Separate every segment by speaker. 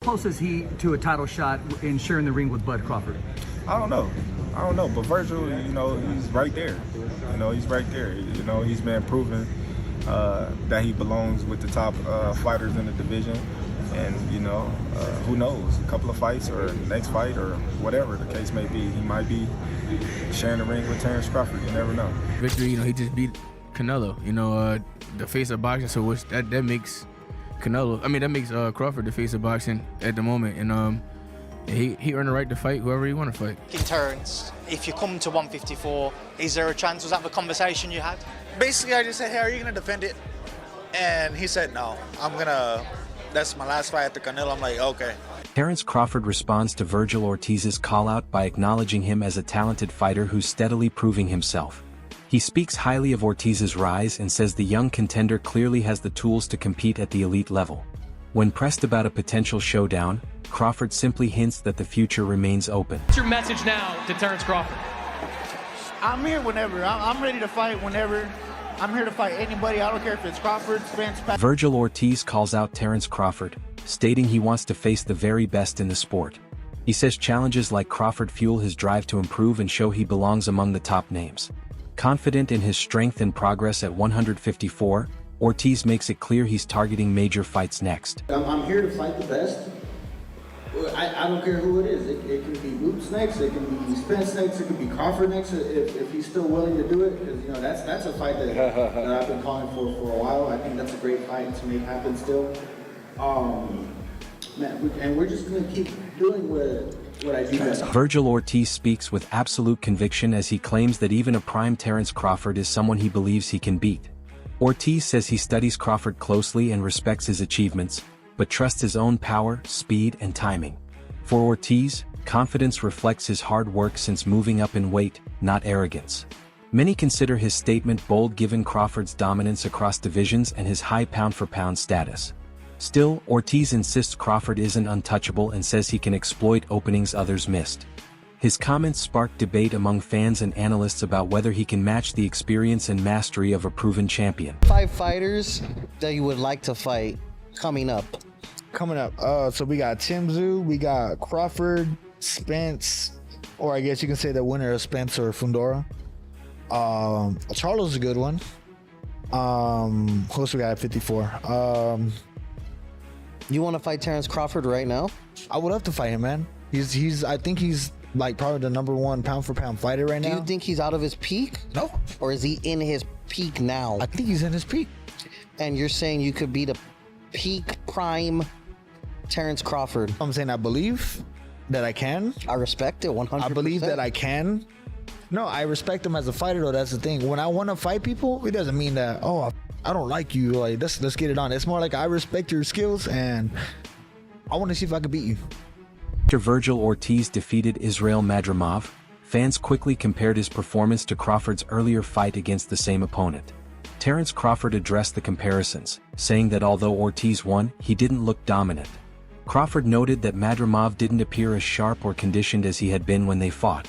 Speaker 1: close is he to a title shot in sharing the ring with Bud Crawford?
Speaker 2: I don't know. But Vergil, he's right there. He's right there. He's been proven that he belongs with the top fighters in the division. And, who knows, a couple of fights or next fight or whatever the case may be, he might be sharing the ring with Terence Crawford. You never know.
Speaker 3: Victory, he just beat Canelo, the face of boxing, so that makes Canelo, that makes Crawford the face of boxing at the moment. And he earned the right to fight whoever he want to fight.
Speaker 4: In Terence, if you come to 154, is there a chance? Was that the conversation you had?
Speaker 5: Basically, I just said, hey, are you going to defend it? And he said, no, that's my last fight at the Canelo. I'm like, okay.
Speaker 6: Terence Crawford responds to Vergil Ortiz's call-out by acknowledging him as a talented fighter who's steadily proving himself. He speaks highly of Ortiz's rise and says the young contender clearly has the tools to compete at the elite level. When pressed about a potential showdown, Crawford simply hints that the future remains open.
Speaker 7: What's your message now to Terence Crawford?
Speaker 5: I'm here whenever. I'm ready to fight whenever. I'm here to fight anybody. I don't care if it's Crawford, Spence, Pat.
Speaker 6: Vergil Ortiz calls out Terence Crawford, stating he wants to face the very best in the sport. He says challenges like Crawford fuel his drive to improve and show he belongs among the top names. Confident in his strength and progress at 154, Ortiz makes it clear he's targeting major fights next.
Speaker 8: I'm here to fight the best. I don't care who it is. It can be Boots next, it can be Spence next, it can be Crawford next, if he's still willing to do it. Because that's a fight that I've been calling for a while. I think that's a great fight to make happen still. And we're just gonna keep doing what I do best.
Speaker 6: Vergil Ortiz speaks with absolute conviction as he claims that even a prime Terence Crawford is someone he believes he can beat. Ortiz says he studies Crawford closely and respects his achievements, but trusts his own power, speed, and timing. For Ortiz, confidence reflects his hard work since moving up in weight, not arrogance. Many consider his statement bold given Crawford's dominance across divisions and his high pound-for-pound status. Still, Ortiz insists Crawford isn't untouchable and says he can exploit openings others missed. His comments sparked debate among fans and analysts about whether he can match the experience and mastery of a proven champion.
Speaker 9: 5 fighters that you would like to fight coming up.
Speaker 5: So we got Tim Tszyu, we got Crawford, Spence, or I guess you can say the winner of Spence or Fundora. Charlo's a good one. Who else we got at 54?
Speaker 9: You want to fight Terence Crawford right now?
Speaker 5: I would love to fight him, man. I think he's like probably the #1 pound-for-pound fighter right now.
Speaker 9: Do you think he's out of his peak?
Speaker 5: No.
Speaker 9: Or is he in his peak now?
Speaker 5: I think he's in his peak.
Speaker 9: And you're saying you could beat a peak prime Terence Crawford?
Speaker 5: I'm saying I believe that I can.
Speaker 9: I respect it 100%.
Speaker 5: I believe that I can. No, I respect him as a fighter though. That's the thing. When I want to fight people, it doesn't mean that, oh, I don't like you. Like, let's get it on. It's more like I respect your skills and I want to see if I can beat you.
Speaker 6: After Vergil Ortiz defeated Israel Madrimov, fans quickly compared his performance to Crawford's earlier fight against the same opponent. Terence Crawford addressed the comparisons, saying that although Ortiz won, he didn't look dominant. Crawford noted that Madrimov didn't appear as sharp or conditioned as he had been when they fought.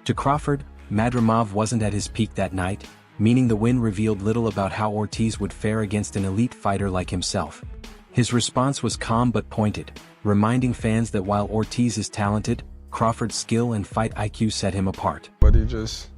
Speaker 6: To Crawford, Madrimov wasn't at his peak that night, meaning the win revealed little about how Ortiz would fare against an elite fighter like himself. His response was calm but pointed, reminding fans that while Ortiz is talented, Crawford's skill and fight IQ set him apart.
Speaker 2: But he just,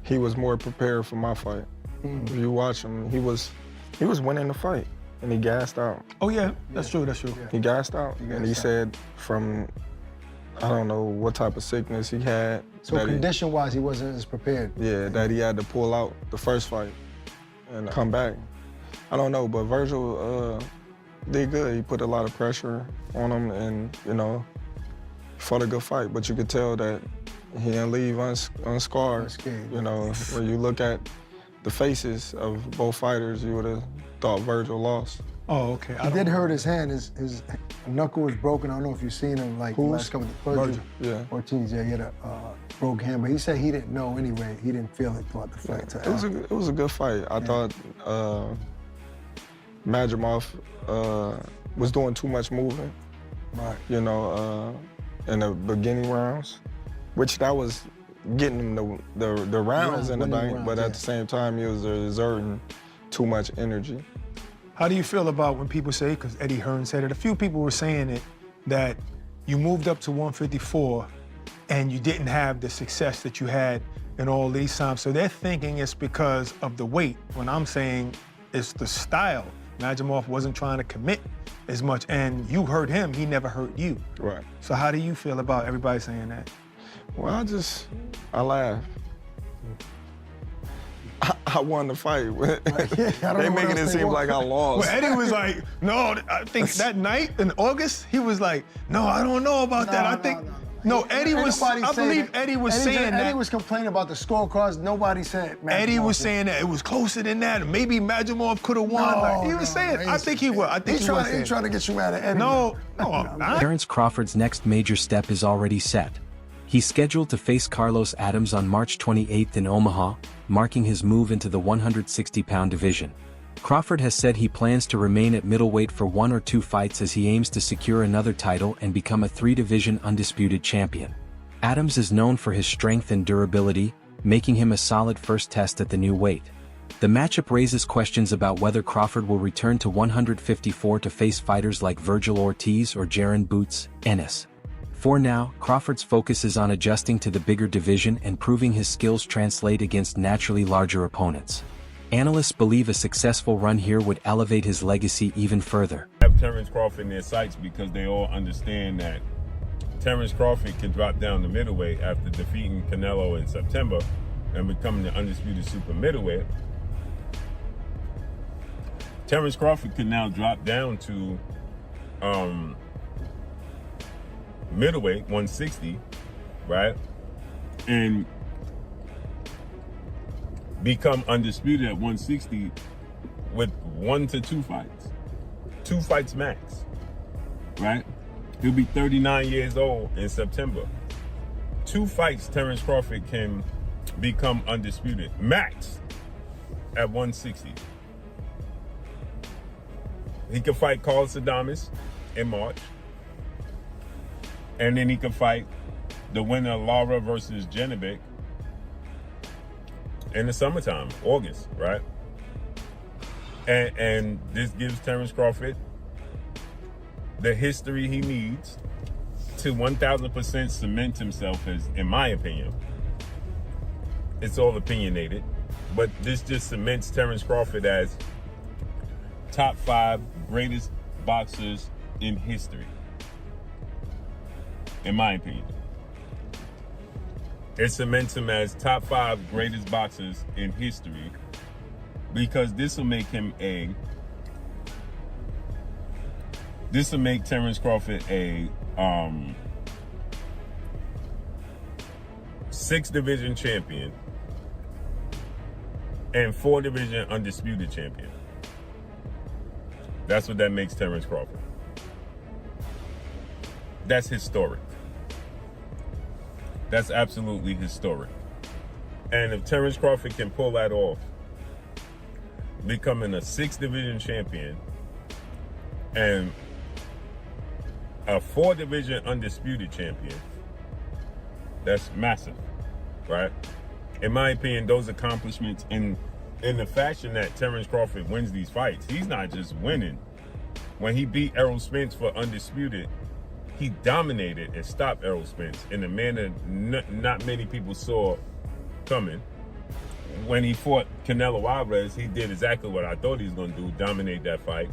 Speaker 2: he was more prepared for my fight. If you watch him, he was winning the fight, and he gassed out.
Speaker 10: Oh yeah, that's true.
Speaker 2: He gassed out, and he said from, I don't know what type of sickness he had.
Speaker 10: So condition-wise, he wasn't as prepared.
Speaker 2: Yeah, that he had to pull out the first fight and come back. I don't know, but Vergil did good. He put a lot of pressure on him, and fought a good fight. But you could tell that he didn't leave unscarred. When you look at the faces of both fighters, you would have thought Vergil lost.
Speaker 10: Oh, okay. He did hurt his hand. His knuckle was broken. I don't know if you've seen him the last couple of Vergil.
Speaker 2: Yeah.
Speaker 10: Ortiz, yeah, he had a broke hand, but he said he didn't know anyway. He didn't feel it throughout the fight.
Speaker 2: It was a good fight. I thought Madrimov was doing too much movement.
Speaker 10: Right.
Speaker 2: In the beginning rounds, which that was getting him the rounds in the bank, but at the same time he was exerting too much energy.
Speaker 10: How do you feel about when people say, because Eddie Hearn said it, a few people were saying it, that you moved up to 154 and you didn't have the success that you had in all these times. So they're thinking it's because of the weight, when I'm saying it's the style. Majimov wasn't trying to commit as much, and you hurt him, he never hurt you.
Speaker 2: Right.
Speaker 10: So how do you feel about everybody saying that?
Speaker 2: Well, I laugh. I won the fight. They making it seem like I lost.
Speaker 10: Well, Eddie was like, no, I think that night in August, he was like, no, I don't know about that. I think, no, Eddie was, I believe Eddie was saying that. Eddie was complaining about the scorecards. Nobody said Majimov. Eddie was saying that it was closer than that. Maybe Majimov could have won. Like, he was saying, I think he was. I think he was. He's trying to get you mad at Eddie. No.
Speaker 6: Terence Crawford's next major step is already set. He's scheduled to face Carlos Adams on March 28th in Omaha, marking his move into the 160-pound division. Crawford has said he plans to remain at middleweight for 1 or 2 fights as he aims to secure another title and become a 3-division undisputed champion. Adams is known for his strength and durability, making him a solid first test at the new weight. The matchup raises questions about whether Crawford will return to 154 to face fighters like Vergil Ortiz or Jaron Boots Ennis. For now, Crawford's focus is on adjusting to the bigger division and proving his skills translate against naturally larger opponents. Analysts believe a successful run here would elevate his legacy even further.
Speaker 11: Have Terence Crawford in their sights because they all understand that Terence Crawford can drop down to middleweight after defeating Canelo in September and becoming the undisputed super middleweight. Terence Crawford can now drop down to middleweight, 160, right? And become undisputed at 160 with 1 to 2 fights. 2 fights max, right? He'll be 39 years old in September. 2 fights, Terence Crawford can become undisputed, max at 160. He can fight Carlos Adames in March. And then he could fight the winner of Lara versus Janovic in the summertime, August, right? And this gives Terence Crawford the history he needs to 1,000% cement himself as, in my opinion, it's all opinionated, but this just cements Terence Crawford as top 5 greatest boxers in history. In my opinion. It cements him as top 5 greatest boxers in history because this will make Terence Crawford a 6-division champion and 4-division undisputed champion. That's what that makes Terence Crawford. That's historic. That's absolutely historic. And if Terence Crawford can pull that off, becoming a 6-division champion and a 4-division undisputed champion, that's massive, right? In my opinion, those accomplishments in the fashion that Terence Crawford wins these fights, he's not just winning. When he beat Errol Spence for undisputed, he dominated and stopped Errol Spence in a manner not many people saw coming. When he fought Canelo Alvarez, he did exactly what I thought he was going to do, dominate that fight,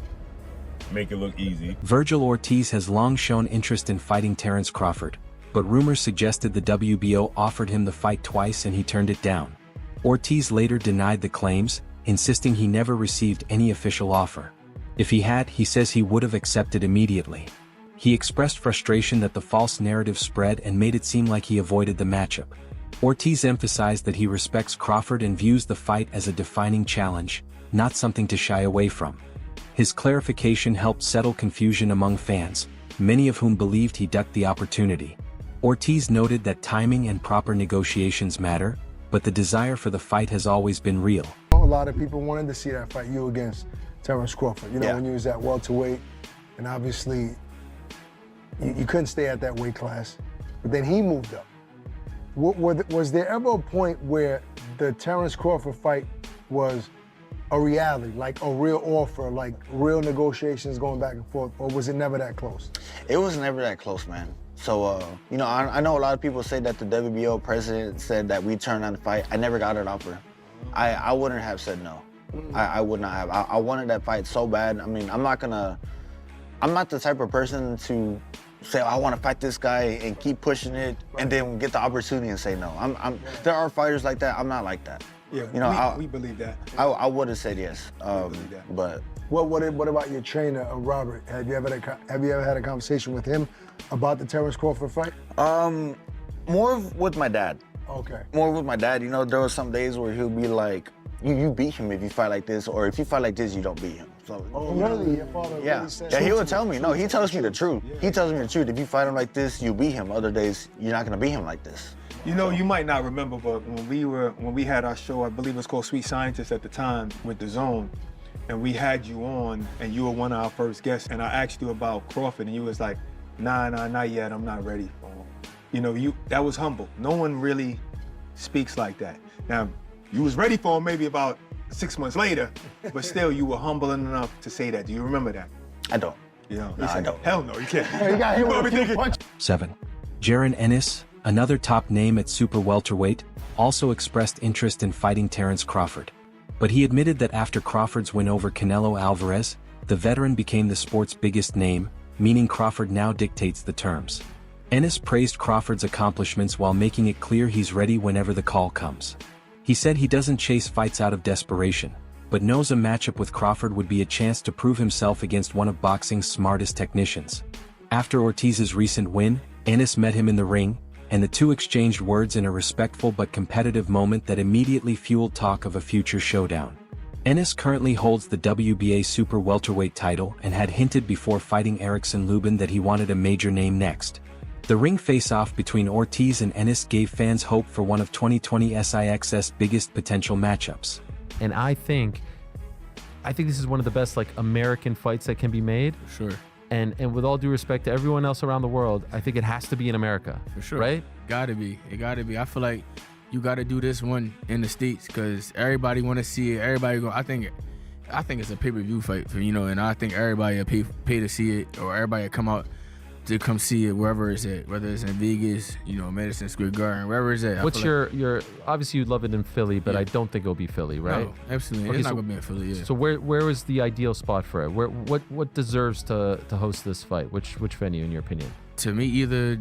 Speaker 11: make it look easy.
Speaker 6: Vergil Ortiz has long shown interest in fighting Terence Crawford, but rumors suggested the WBO offered him the fight twice and he turned it down. Ortiz later denied the claims, insisting he never received any official offer. If he had, he says he would have accepted immediately. He expressed frustration that the false narrative spread and made it seem like he avoided the matchup. Ortiz emphasized that he respects Crawford and views the fight as a defining challenge, not something to shy away from. His clarification helped settle confusion among fans, many of whom believed he ducked the opportunity. Ortiz noted that timing and proper negotiations matter, but the desire for the fight has always been real.
Speaker 10: A lot of people wanted to see that fight, you against Terence Crawford. You know, when you was at welterweight, and obviously you couldn't stay at that weight class, but then he moved up. Was there ever a point where the Terence Crawford fight was
Speaker 12: a reality, like a real offer, like real negotiations going back and forth, or was it never that close?
Speaker 8: It was never that close, man. So, you know, I know a lot of people say that the WBO president said that we turned down the fight. I never got an offer. I wouldn't have said no. I would not have. I wanted that fight so bad. I mean, I'm not the type of person to say, oh, I want to fight this guy and keep pushing it and then get the opportunity and say no. There are fighters like that. I'm not like that.
Speaker 10: Yeah,
Speaker 8: you know,
Speaker 10: we believe that.
Speaker 8: I would have said yes, but.
Speaker 12: What about your trainer, Robert? Have you ever had a conversation with him about the Terence Crawford fight?
Speaker 8: More with my dad.
Speaker 12: Okay.
Speaker 8: More with my dad. You know, there were some days where he'll be like, you beat him if you fight like this, or if you fight like this, you don't beat him. So,
Speaker 12: really? Your father really said
Speaker 8: yeah, he would tell me. No, he tells me the truth. Yeah. He tells me the truth. If you fight him like this, you beat him. Other days, you're not gonna beat him like this.
Speaker 10: You know, you might not remember, but when we had our show, I believe it was called Sweet Scientist at the time with The Zone, and we had you on, and you were one of our first guests, and I asked you about Crawford, and you was like, nah, not yet, I'm not ready for him. You know, that was humble. No one really speaks like that. Now, you was ready for him maybe about 6 months later, but still you were humble enough to say that. Do you remember that?
Speaker 8: I don't.
Speaker 10: You know,
Speaker 8: no, I don't.
Speaker 10: Hell no, you can't.
Speaker 12: You got hit with a few punches.
Speaker 6: 7. Jaron Ennis, another top name at super welterweight, also expressed interest in fighting Terence Crawford. But he admitted that after Crawford's win over Canelo Alvarez, the veteran became the sport's biggest name, meaning Crawford now dictates the terms. Ennis praised Crawford's accomplishments while making it clear he's ready whenever the call comes. He said he doesn't chase fights out of desperation, but knows a matchup with Crawford would be a chance to prove himself against one of boxing's smartest technicians. After Ortiz's recent win, Ennis met him in the ring, and the two exchanged words in a respectful but competitive moment that immediately fueled talk of a future showdown. Ennis currently holds the WBA super welterweight title and had hinted before fighting Erickson Lubin that he wanted a major name next. The ring face-off between Ortiz and Ennis gave fans hope for one of 2020 SIX's biggest potential matchups.
Speaker 13: And I think this is one of the best American fights that can be made.
Speaker 3: Sure.
Speaker 13: And with all due respect to everyone else around the world, I think it has to be in America.
Speaker 3: For sure.
Speaker 13: Right?
Speaker 3: Gotta be. It gotta be. I feel like you gotta do this one in the States because everybody wanna see it. Everybody go. I think it's a pay-per-view fight for, and I think everybody will pay to see it, or everybody will come out to come see it wherever it's at, whether it's in Vegas, Madison Square Garden, wherever it's at.
Speaker 13: What's your obviously you'd love it in Philly, but yeah. I don't think it'll be Philly, right?
Speaker 3: No, absolutely.
Speaker 13: Okay,
Speaker 3: it's not gonna be in Philly, yeah.
Speaker 13: So where is the ideal spot for it? What deserves to host this fight? Which venue in your opinion?
Speaker 3: To me, either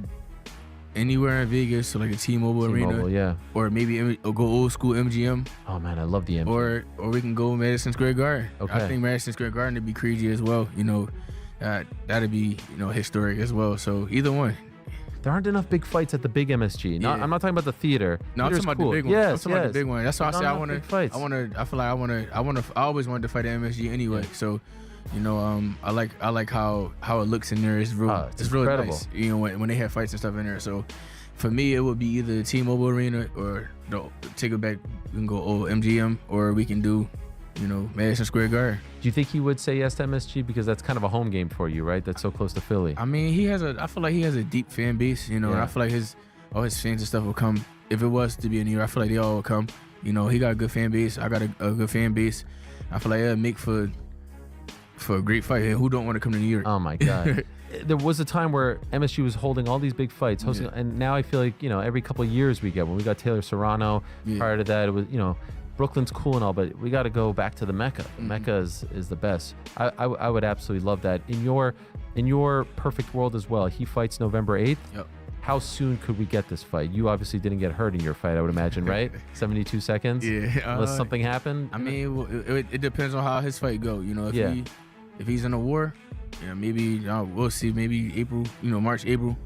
Speaker 3: anywhere in Vegas, so like a T-Mobile Arena,
Speaker 13: yeah,
Speaker 3: or maybe go old school MGM.
Speaker 13: Oh man, I love the MGM.
Speaker 3: Or we can go Madison Square Garden.
Speaker 13: Okay.
Speaker 3: I think Madison Square Garden would be crazy as well. That'd be historic as well. So either one.
Speaker 13: There aren't enough big fights at the big MSG.
Speaker 3: Yeah.
Speaker 13: I'm not talking about the theater.
Speaker 3: No,
Speaker 13: Theater's
Speaker 3: I'm talking
Speaker 13: cool.
Speaker 3: about the big one.
Speaker 13: Yes,
Speaker 3: I'm talking about the big one. That's why I say I always wanted to fight at MSG anyway. Yeah. So, I like how it looks in there. It's real. It's really
Speaker 13: incredible.
Speaker 3: Nice. When they have fights and stuff in there. So, for me, it would be either the T-Mobile Arena or take it back. We can go old MGM, or we can do Madison Square Garden.
Speaker 13: Do you think he would say yes to MSG because that's kind of a home game for you, right? That's so close to Philly.
Speaker 3: I mean, I feel like he has a deep fan base, and I feel like all his fans and stuff will come. If it was to be in New York, I feel like they all will come. He got a good fan base. I got a good fan base. I feel like it'll make for a great fight. And who don't want to come to New York?
Speaker 13: Oh my God. There was a time where MSG was holding all these big fights, hosting, and now I feel like, every couple of years we get when we got Taylor Serrano. Yeah. Prior to that, it was, Brooklyn's cool and all, but we got to go back to the Mecca. Mm-hmm. Mecca is the best. I would absolutely love that. In your perfect world as well, he fights November 8th.
Speaker 3: Yep.
Speaker 13: How soon could we get this fight? You obviously didn't get hurt in your fight, I would imagine, right? 72 seconds?
Speaker 3: Yeah.
Speaker 13: Unless something happened?
Speaker 3: I mean, it depends on how his fight go. If he's in a war, maybe we'll see. Maybe April, March, April.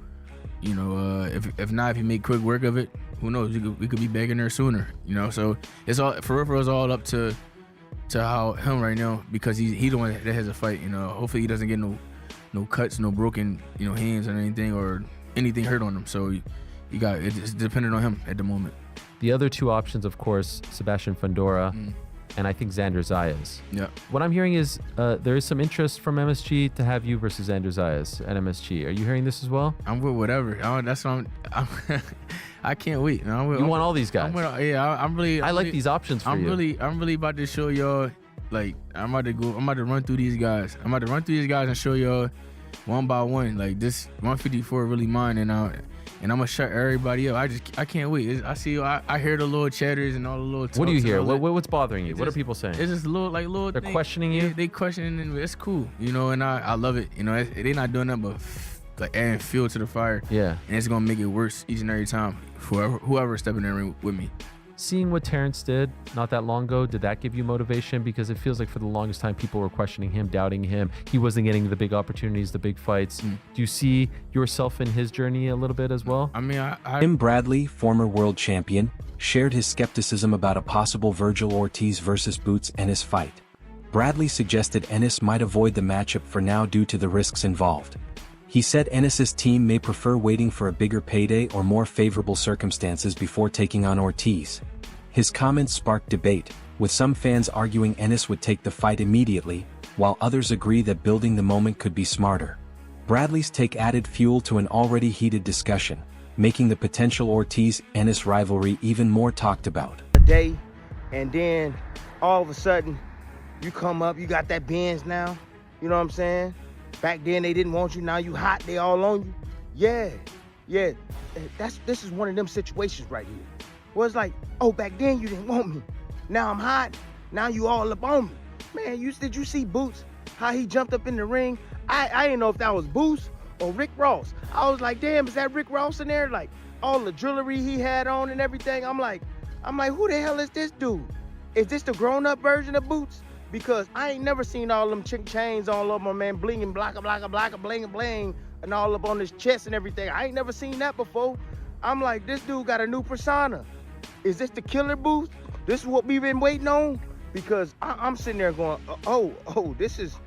Speaker 3: If not, if he make quick work of it, who knows? We could be back in there sooner. So it's all for real. It's all up to how him right now, because he the one that has a fight. Hopefully he doesn't get no cuts, no broken hands or anything, or anything hurt on him. So it's dependent on him at the moment.
Speaker 13: The other two options, of course, Sebastian Fundora. And I think Xander Zayas.
Speaker 3: Yeah.
Speaker 13: What I'm hearing is there is some interest from MSG to have you versus Xander Zayas at MSG. Are you hearing this as well?
Speaker 3: I'm with whatever. That's what I can't wait.
Speaker 13: You want all these guys?
Speaker 3: I'm really.
Speaker 13: I like these options for you.
Speaker 3: I'm really about to show y'all Like I'm about to run through these guys. I'm about to run through these guys and show y'all one by one. Like this 154 really mine, and I'm gonna shut everybody up. I can't wait. I hear the little chatters and all the little talks.
Speaker 13: What do you hear?
Speaker 3: and all that.
Speaker 13: What's bothering you? What are people saying?
Speaker 3: It's just little
Speaker 13: They're
Speaker 3: things.
Speaker 13: questioning you?
Speaker 3: They questioning, and it's cool, you know. And I love it. You know, they're not doing nothing but like adding fuel to the fire.
Speaker 13: Yeah.
Speaker 3: And it's gonna make it worse each and every time. Whoever stepping in the ring with me.
Speaker 13: Seeing what Terence did not that long ago, did that give you motivation? Because it feels like for the longest time, people were questioning him, doubting him. He wasn't getting the big opportunities, the big fights. Do you see yourself in his journey a little bit as well?
Speaker 3: I mean,
Speaker 6: Tim Bradley, former world champion, shared his skepticism about a possible Vergil Ortiz versus Boots Ennis fight. Bradley suggested Ennis might avoid the matchup for now due to the risks involved. He said Ennis's team may prefer waiting for a bigger payday or more favorable circumstances before taking on Ortiz. His comments sparked debate, with some fans arguing Ennis would take the fight immediately, while others agree that building the moment could be smarter. Bradley's take added fuel to an already heated discussion, making the potential Ortiz-Ennis rivalry even more talked about.
Speaker 14: A day, and then all of a sudden, you come up, you got that Benz now, you know what I'm saying? Back then they didn't want you, now you hot, they all on you. Yeah, this is one of them situations right here. Well, it's like, oh, back then you didn't want me. Now I'm hot, now you all up on me. Man, did you see Boots, how he jumped up in the ring? I didn't know if that was Boots or Rick Ross. I was like, damn, is that Rick Ross in there? Like, all the jewelry he had on and everything. I'm like, who the hell is this dude? Is this the grown-up version of Boots? Because I ain't never seen all them chains all over my man, blinging, blacka, bling, bling, and all up on his chest and everything. I ain't never seen that before. I'm like, this dude got a new persona. Is this the killer Boots? This is what we've been waiting on? Because I'm sitting there going, oh, this is